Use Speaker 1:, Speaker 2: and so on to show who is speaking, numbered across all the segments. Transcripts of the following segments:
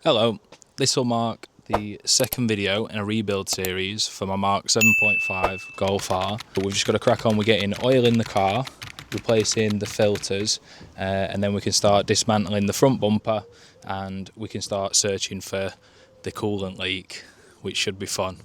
Speaker 1: Hello, this will mark the second video in a rebuild series for my MK7.5 Golf R. We've just got to crack on with getting oil in the car, replacing the filters, and then we can start dismantling the front bumper and we can start searching for the coolant leak, which should be fun.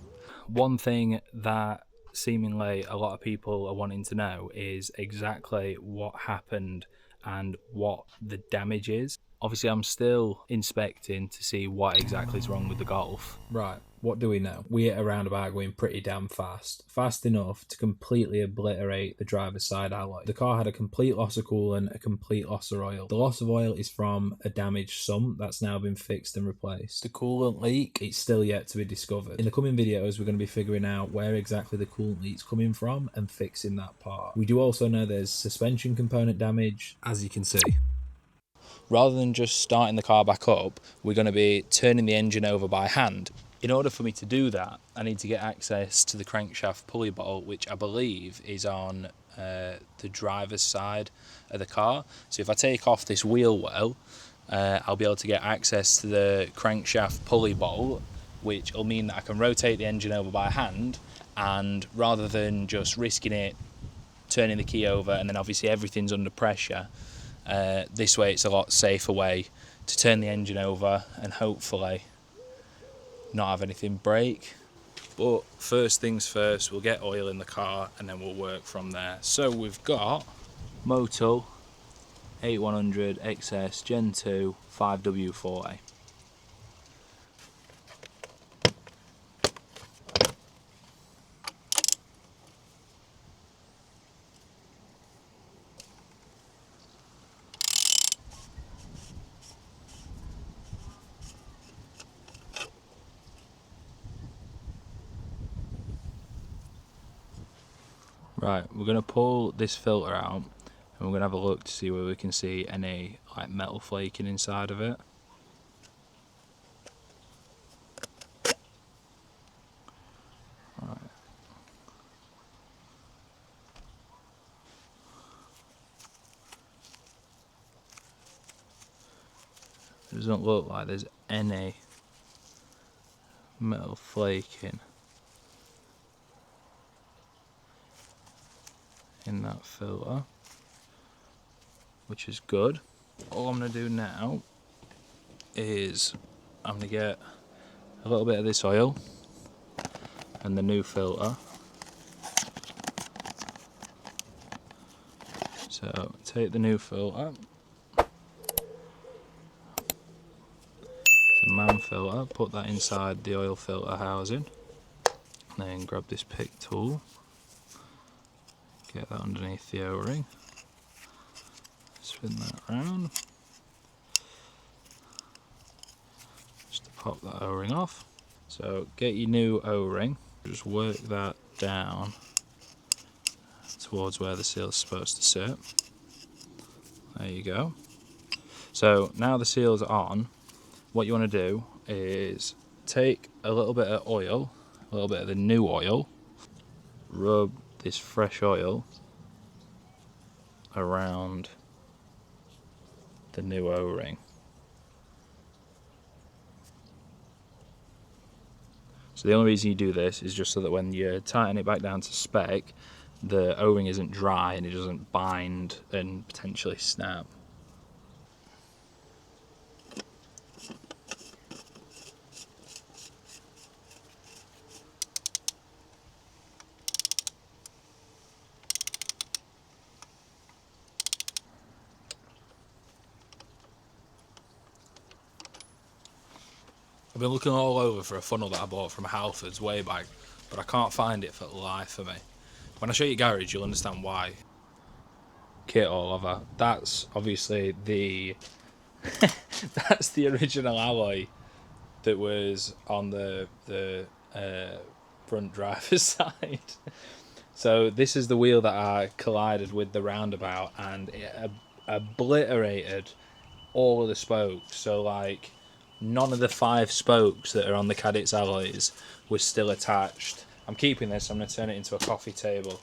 Speaker 1: One thing that seemingly a lot of people are wanting to know is exactly what happened and what the damage is. Obviously, I'm still inspecting to see what exactly is wrong with the Golf.
Speaker 2: Right, what do we know? We hit a roundabout going pretty damn fast. Fast enough to completely obliterate the driver's side alloy. The car had a complete loss of coolant, a complete loss of oil. The loss of oil is from a damaged sump that's now been fixed and replaced.
Speaker 1: The coolant leak,
Speaker 2: It's still yet to be discovered. In the coming videos, we're going to be figuring out where exactly the coolant leak's coming from and fixing that part. We do also know there's suspension component damage, as you can see.
Speaker 1: rather than just starting the car back up, we're going to be turning the engine over by hand. In order for me to do that, I need to get access to the crankshaft pulley bolt, which I believe is on the driver's side of the car. So if I take off this wheel well, I'll be able to get access to the crankshaft pulley bolt, which will mean that I can rotate the engine over by hand, and rather than just risking it, turning the key over, and then obviously everything's under pressure, this way it's a lot safer way to turn the engine over and hopefully not have anything break. But first things first, we'll get oil in the car and then we'll work from there. So we've got Motul 8100 XS Gen 2 5W40. Right, we're going to pull this filter out and we're going to have a look to see whether we can see any like metal flaking inside of it. Right. It doesn't look like there's any metal flaking in that filter, which is good. All I'm going to do now is I'm going to get a little bit of this oil and the new filter. So take the new filter, it's a man filter, put that inside the oil filter housing, then grab this pick tool, get that underneath the O-ring, spin that around, just to pop that O-ring off. So get your new O-ring, just work that down towards where the seal is supposed to sit. There you go. So now the seal's on, what you want to do is take a little bit of oil, a little bit of the new oil, rub this fresh oil around the new O-ring. So the only reason you do this is just so that when you tighten it back down to spec, the O-ring isn't dry and it doesn't bind and potentially snap. I've been looking all over for a funnel that I bought from Halfords way back, but I can't find it for the life of me. When I show you garage, you'll understand why. Kit all over. That's obviously the that's the original alloy that was on the front driver's side. So this is the wheel that I collided with the roundabout, and it obliterated all of the spokes. So like none of the 5 spokes that are on the Cadets alloys was still attached. I'm keeping this, I'm going to turn it into a coffee table.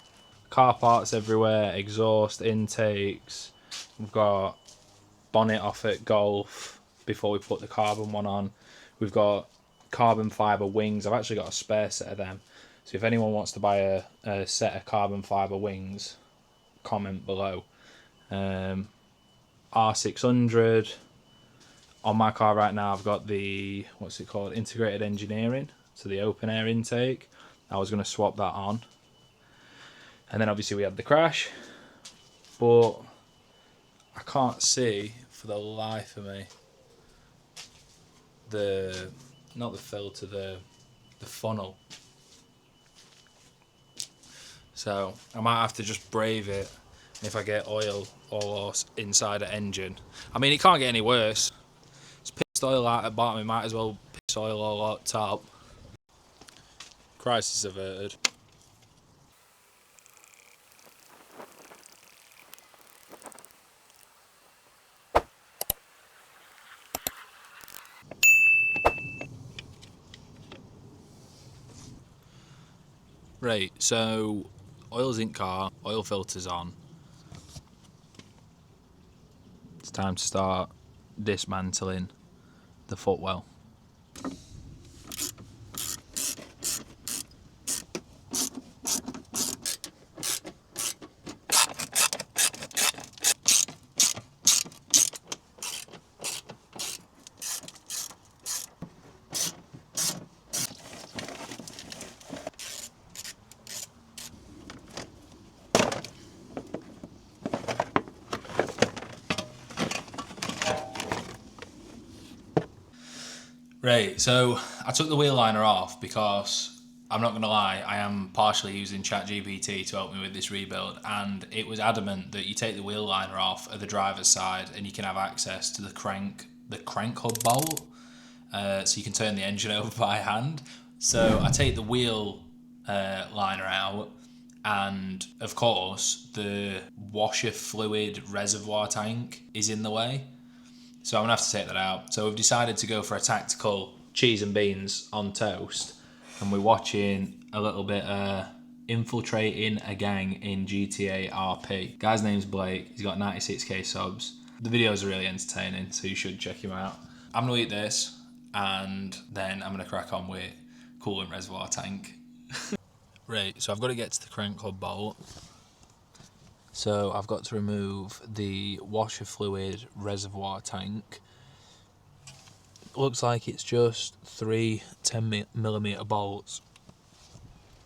Speaker 1: Car parts everywhere, exhaust intakes, we've got bonnet off at Golf, before we put the carbon one on. We've got carbon fibre wings. I've actually got a spare set of them. So if anyone wants to buy a set of carbon fibre wings, comment below. R600. On my car right now, I've got the, what's it called, integrated engineering, so the open air intake. I was going to swap that on. And then obviously we had the crash, but I can't see for the life of me not the filter, the funnel. So I might have to just brave it if I get oil all inside the engine. I mean, it can't get any worse. It's pissed oil out at the bottom, it might as well piss oil all out top. Crisis averted. Right, so oil's in car, oil filter's on. It's time to start dismantling the footwell. Right, so I took the wheel liner off because I'm not going to lie, I am partially using ChatGPT to help me with this rebuild, and it was adamant that you take the wheel liner off at the driver's side and you can have access to the crank hub bolt, so you can turn the engine over by hand. So I take the wheel liner out, and of course the washer fluid reservoir tank is in the way. So I'm going to have to take that out. So we've decided to go for a tactical cheese and beans on toast. And we're watching a little bit Infiltrating a Gang in GTA RP. Guy's name's Blake. He's got 96k subs. The videos are really entertaining, so you should check him out. I'm going to eat this, and then I'm going to crack on with coolant reservoir tank. Right, so I've got to get to the crank hub bolt. So I've got to remove the washer fluid reservoir tank. Looks like it's just 3 10mm bolts,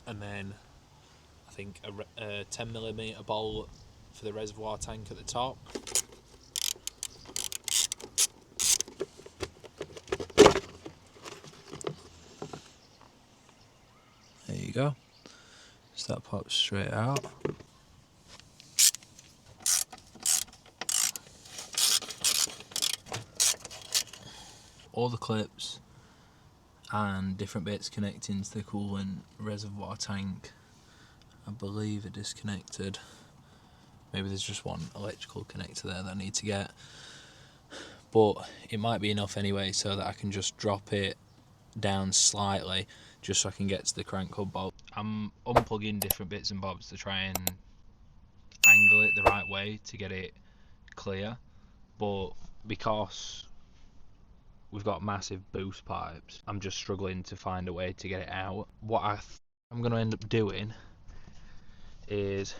Speaker 1: and then I think a 10mm bolt for the reservoir tank at the top. There you go. So that pops straight out. All the clips and different bits connecting to the coolant reservoir tank, I believe, are disconnected. Maybe there's just one electrical connector there that I need to get, but it might be enough anyway, so that I can just drop it down slightly just so I can get to the crank hub bolt. I'm unplugging different bits and bobs to try and angle it the right way to get it clear, but because we've got massive boost pipes, I'm just struggling to find a way to get it out. What I'm going to end up doing is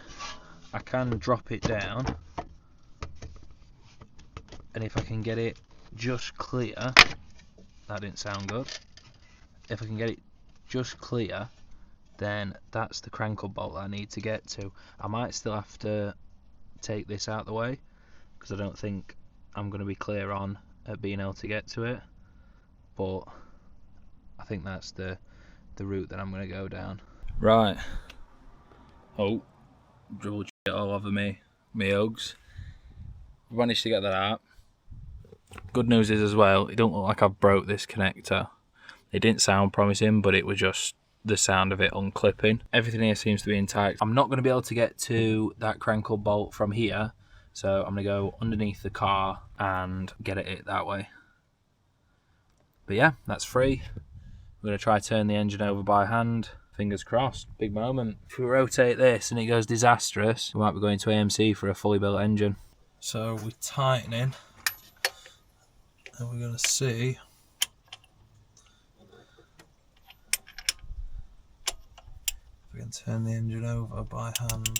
Speaker 1: I can drop it down, and if I can get it just clear, that didn't sound good. If I can get it just clear, then that's the crank hub bolt that I need to get to. I might still have to take this out of the way because I don't think I'm going to be clear on at being able to get to it, but I think that's the route that I'm going to go down. Right. Oh, dribbled shit all over me Uggs. Managed to get that out. Good news is as well, it don't look like I've broke this connector. It didn't sound promising, but it was just the sound of it unclipping. Everything here seems to be intact. I'm not going to be able to get to that crank hub bolt from here, so I'm going to go underneath the car and get at it that way. But yeah, that's free. We're going to try turn the engine over by hand. Fingers crossed. Big moment. If we rotate this and it goes disastrous, we might be going to AMC for a fully built engine. So we're tightening
Speaker 2: And we're going to see if we can turn the engine over by hand.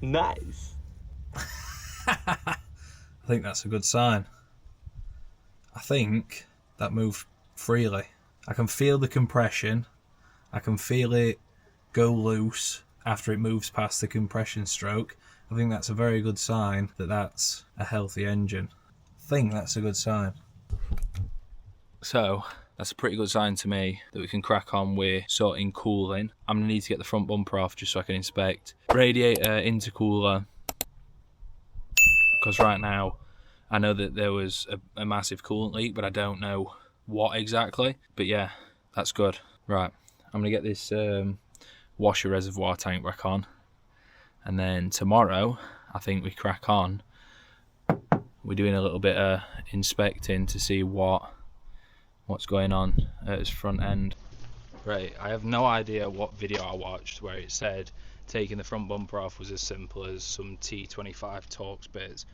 Speaker 1: Nice.
Speaker 2: I think that's a good sign. I think that moved freely. I can feel the compression. I can feel it go loose after it moves past the compression stroke. I think that's a very good sign that that's a healthy engine. I think that's a good sign.
Speaker 1: So that's a pretty good sign to me that we can crack on with sorting cooling. I'm going to need to get the front bumper off just so I can inspect radiator, intercooler, because right now I know that there was a massive coolant leak, but I don't know what exactly. But yeah, that's good. Right, I'm going to get this washer reservoir tank back on, and then tomorrow I think we crack on. We're doing a little bit of inspecting to see what's going on at his front end. Right, I have no idea what video I watched where it said taking the front bumper off was as simple as some T25 Torx bits,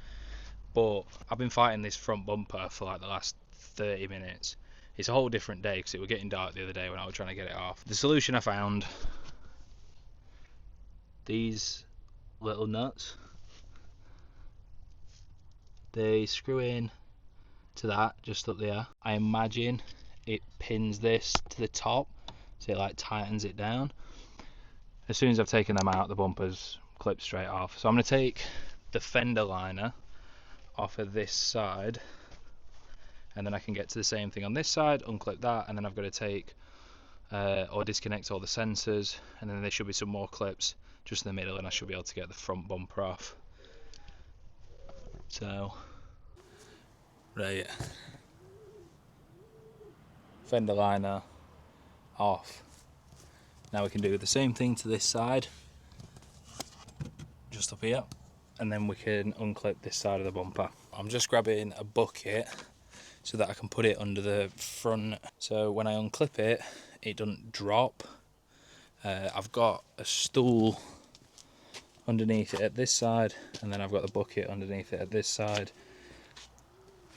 Speaker 1: but I've been fighting this front bumper for like the last 30 minutes. It's a whole different day because it was getting dark the other day when I was trying to get it off. The solution I found, these little nuts, they screw in to that just up there. I imagine it pins this to the top, so it like tightens it down. As soon as I've taken them out, the bumper's clipped straight off. So I'm going to take the fender liner off of this side, and then I can get to the same thing on this side, unclip that, and then I've got to take or disconnect all the sensors, and then there should be some more clips just in the middle, and I should be able to get the front bumper off. So, right, fender liner off. Now we can do the same thing to this side, just up here, and then we can unclip this side of the bumper. I'm just grabbing a bucket so that I can put it under the front, so when I unclip it, it doesn't drop. I've got a stool underneath it at this side, and then I've got the bucket underneath it at this side.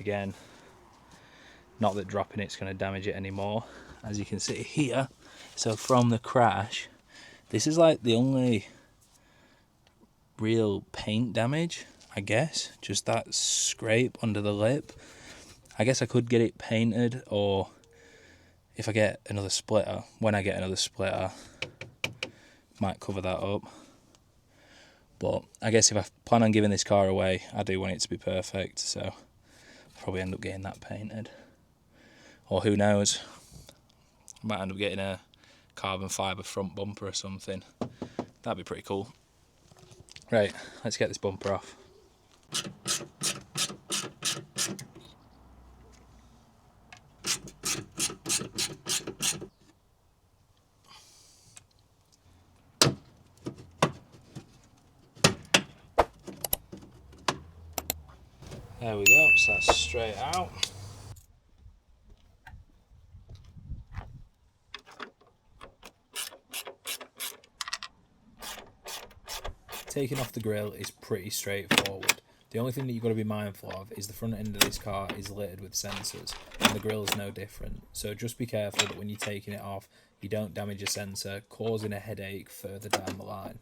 Speaker 1: Again, not that dropping it's going to damage it anymore, as you can see here. So from the crash, this is like the only real paint damage, I guess, just that scrape under the lip. I guess I could get it painted, or if I get another splitter, when I get another splitter, might cover that up. But I guess if I plan on giving this car away, I do want it to be perfect, so I'll probably end up getting that painted. Or who knows, I might end up getting a carbon fibre front bumper or something. That'd be pretty cool. Right, let's get this bumper off. There we go, so that's straight out. Taking off the grille is pretty straightforward. The only thing that you've got to be mindful of is the front end of this car is littered with sensors, and the grille is no different. So just be careful that when you're taking it off, you don't damage a sensor, causing a headache further down the line.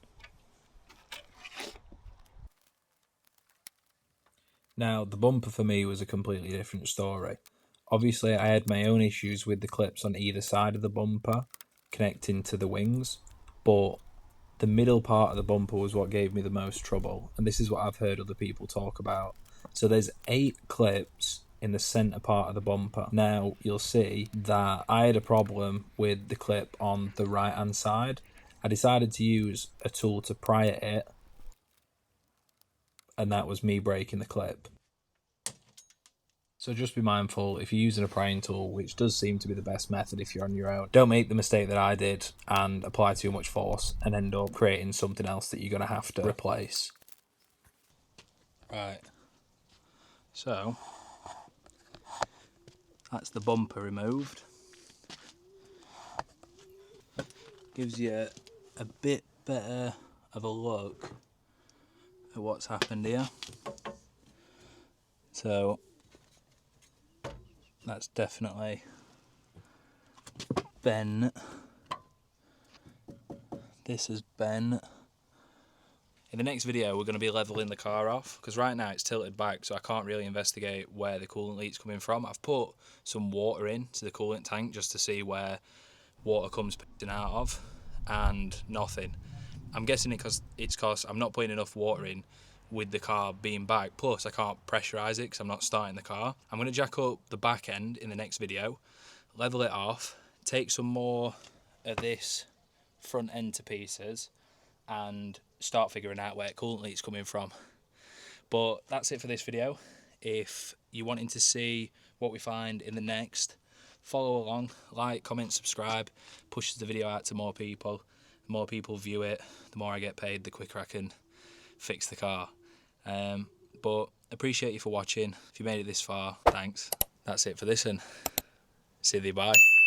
Speaker 1: Now, the bumper for me was a completely different story. Obviously, I had my own issues with the clips on either side of the bumper connecting to the wings, but the middle part of the bumper was what gave me the most trouble, and this is what I've heard other people talk about. So there's 8 clips in the centre part of the bumper. Now, you'll see that I had a problem with the clip on the right hand side. I decided to use a tool to pry at it, and that was me breaking the clip. So just be mindful, if you're using a prying tool, which does seem to be the best method if you're on your own, don't make the mistake that I did and apply too much force and end up creating something else that you're going to have to replace. Right, so that's the bumper removed. gives you a bit better of a look at what's happened here. So that's definitely bent. This is bent. In the next video we're going to be levelling the car off, because right now it's tilted back, so I can't really investigate where the coolant leak's coming from. I've put some water into the coolant tank just to see where water comes pissing out of, and nothing. I'm guessing it's because I'm not putting enough water in with the car being back, plus I can't pressurise it because I'm not starting the car. I'm going to jack up the back end in the next video, level it off, take some more of this front end to pieces, and start figuring out where coolant leak's coming from. But that's it for this video. If you're wanting to see what we find in the next, follow along, like, comment, subscribe, pushes the video out to more people. The more people view it, the more I get paid, the quicker I can fix the car. But appreciate you for watching. If you made it this far, thanks. That's it for this, and see you, bye.